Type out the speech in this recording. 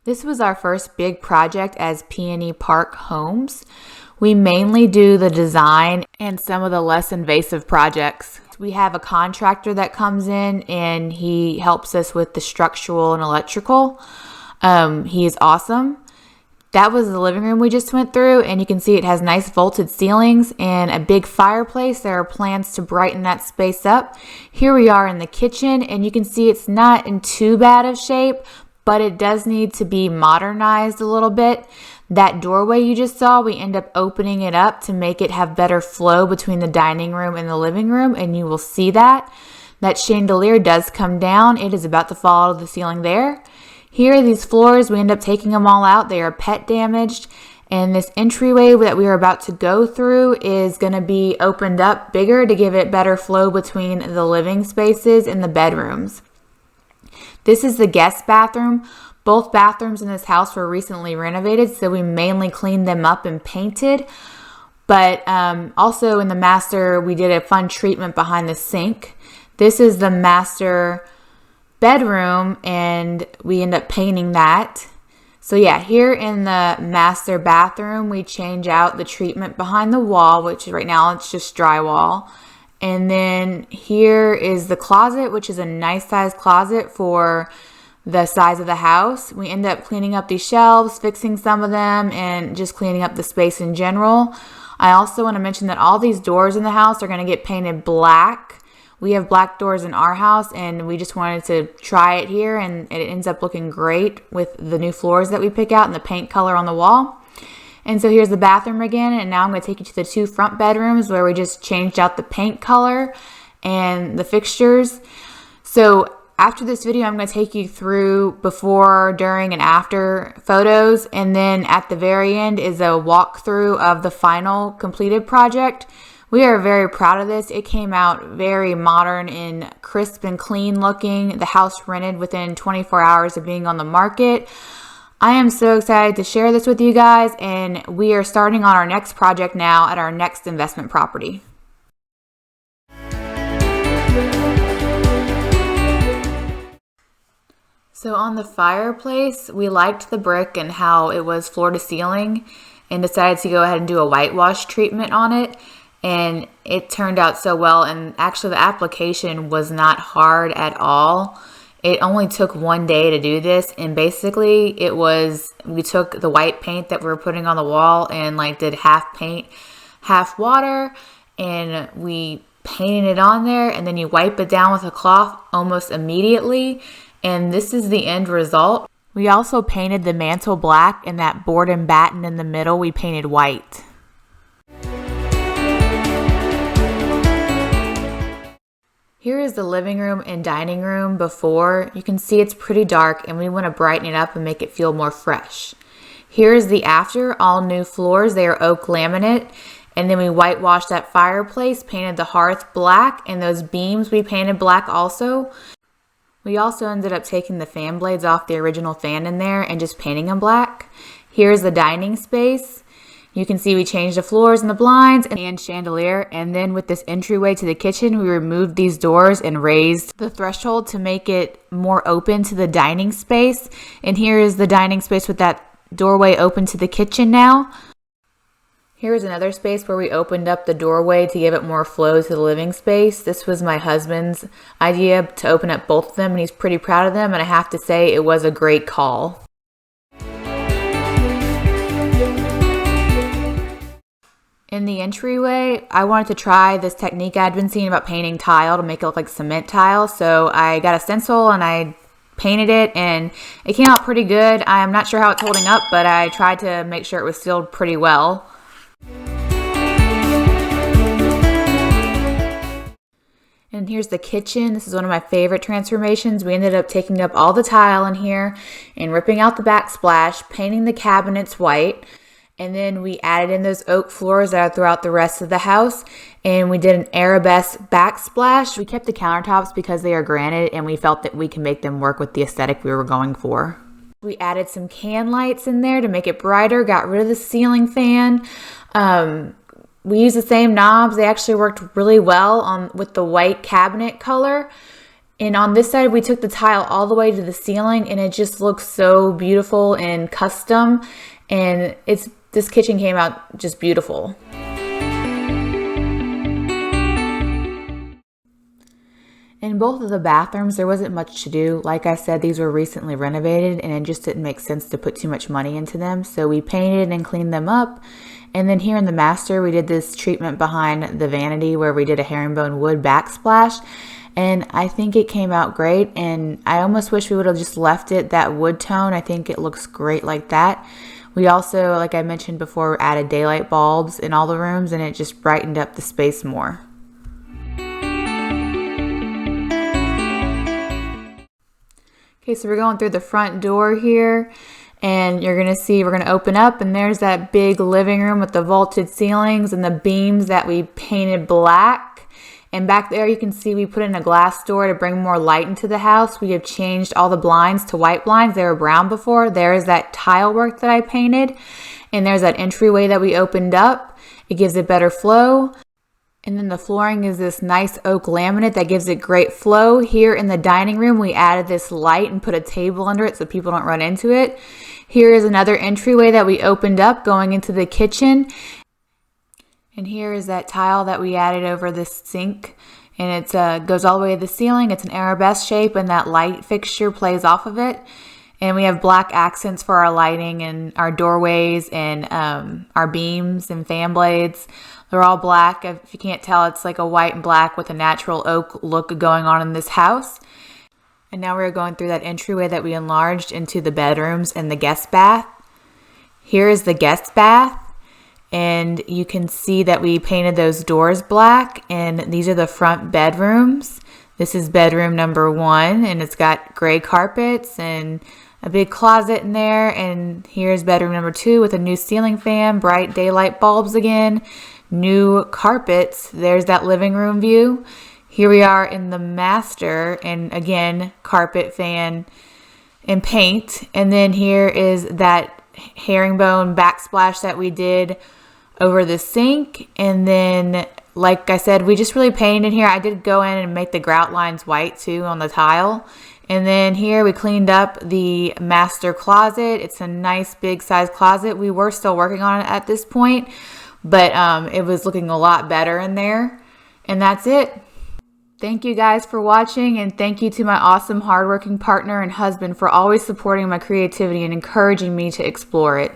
This was our first big project as Peony Park Homes. We mainly do the design and some of the less invasive projects. We have a contractor that comes in and he helps us with the structural and electrical. He is awesome. That was the living room we just went through, and you can see it has nice vaulted ceilings and a big fireplace. There are plans to brighten that space up. Here we are in the kitchen, and you can see it's not in too bad of shape, but it does need to be modernized a little bit. That doorway you just saw, we end up opening it up to make it have better flow between the dining room and the living room, and you will see that. That chandelier does come down. It is about to fall out of the ceiling there. Here, these floors, we end up taking them all out. They are pet damaged. And this entryway that we are about to go through is going to be opened up bigger to give it better flow between the living spaces and the bedrooms. This is the guest bathroom. Both bathrooms in this house were recently renovated, so we mainly cleaned them up and painted. But also in the master, we did a fun treatment behind the sink. This is the master bedroom, and we end up painting that. So yeah, here in the master bathroom, we change out the treatment behind the wall, which right now it's just drywall. And then here is the closet, which is a nice size closet for the size of the house. We end up cleaning up these shelves, fixing some of them, and just cleaning up the space in general. I also want to mention that all these doors in the house are going to get painted black. We have black doors in our house, and we just wanted to try it here, and it ends up looking great with the new floors that we pick out and the paint color on the wall. And so here's the bathroom again, and now I'm going to take you to the two front bedrooms where we just changed out the paint color and the fixtures. So after this video, I'm going to take you through before, during, and after photos, and then at the very end is a walkthrough of the final completed project. We are very proud of this. It came out very modern and crisp and clean looking. The house rented within 24 hours of being on the market. I am so excited to share this with you guys, and we are starting on our next project now at our next investment property. So on the fireplace, we liked the brick and how it was floor to ceiling and decided to go ahead and do a whitewash treatment on it. And it turned out so well, and actually the application was not hard at all. It only took 1 day to do this, and basically we took the white paint that we were putting on the wall and did half paint, half water, and we painted it on there, and then you wipe it down with a cloth almost immediately, and this is the end result. We also painted the mantle black, and that board and batten in the middle we painted white. Here is the living room and dining room before. You can see it's pretty dark, and we want to brighten it up and make it feel more fresh. Here is the after, all new floors. They are oak laminate. And then we whitewashed that fireplace, painted the hearth black, and those beams we painted black also. We also ended up taking the fan blades off the original fan in there and just painting them black. Here's the dining space. You can see we changed the floors and the blinds and chandelier, and then with this entryway to the kitchen, we removed these doors and raised the threshold to make it more open to the dining space. And here is the dining space with that doorway open to the kitchen now. Here's another space where we opened up the doorway to give it more flow to the living space. This was my husband's idea to open up both of them, and he's pretty proud of them, and I have to say it was a great call. In the entryway, I wanted to try this technique I'd been seeing about painting tile to make it look like cement tile. So I got a stencil and I painted it, and it came out pretty good. I'm not sure how it's holding up, but I tried to make sure it was sealed pretty well. And here's the kitchen. This is one of my favorite transformations. We ended up taking up all the tile in here and ripping out the backsplash, painting the cabinets white. And then we added in those oak floors that are throughout the rest of the house. And we did an arabesque backsplash. We kept the countertops because they are granite, and we felt that we can make them work with the aesthetic we were going for. We added some can lights in there to make it brighter, got rid of the ceiling fan. We used the same knobs. They actually worked really well with the white cabinet color. And on this side, we took the tile all the way to the ceiling, and it just looks so beautiful and custom. And this kitchen came out just beautiful. In both of the bathrooms, there wasn't much to do. Like I said, these were recently renovated, and it just didn't make sense to put too much money into them. So we painted and cleaned them up. And then here in the master, we did this treatment behind the vanity where we did a herringbone wood backsplash. And I think it came out great. And I almost wish we would have just left it that wood tone. I think it looks great like that. We also, like I mentioned before, added daylight bulbs in all the rooms, and it just brightened up the space more. Okay, so we're going through the front door here, and you're gonna see, we're gonna open up, and there's that big living room with the vaulted ceilings and the beams that we painted black. And back there you can see we put in a glass door to bring more light into the house. We have changed all the blinds to white blinds. They were brown before. There's that tile work that I painted, and there's that entryway that we opened up. It gives it better flow. And then the flooring is this nice oak laminate that gives it great flow. Here in the dining room, we added this light and put a table under it so people don't run into it. Here is another entryway that we opened up going into the kitchen. And here is that tile that we added over the sink. And it goes all the way to the ceiling. It's an arabesque shape, and that light fixture plays off of it. And we have black accents for our lighting and our doorways and our beams and fan blades. They're all black. If you can't tell, it's like a white and black with a natural oak look going on in this house. And now we're going through that entryway that we enlarged into the bedrooms and the guest bath. Here is the guest bath. And you can see that we painted those doors black. And these are the front bedrooms. This is bedroom number 1. And it's got gray carpets and a big closet in there. And here's bedroom number 2 with a new ceiling fan, bright daylight bulbs again. New carpets. There's that living room view. Here we are in the master, and again, carpet, fan, and paint. And then here is that herringbone backsplash that we did over the sink. And then, like I said, we just really painted in here. I did go in and make the grout lines white too on the tile. And then here we cleaned up the master closet. It's a nice big size closet. We were still working on it at this point, but it was looking a lot better in there. And that's it. Thank you guys for watching, and thank you to my awesome hardworking partner and husband for always supporting my creativity and encouraging me to explore it.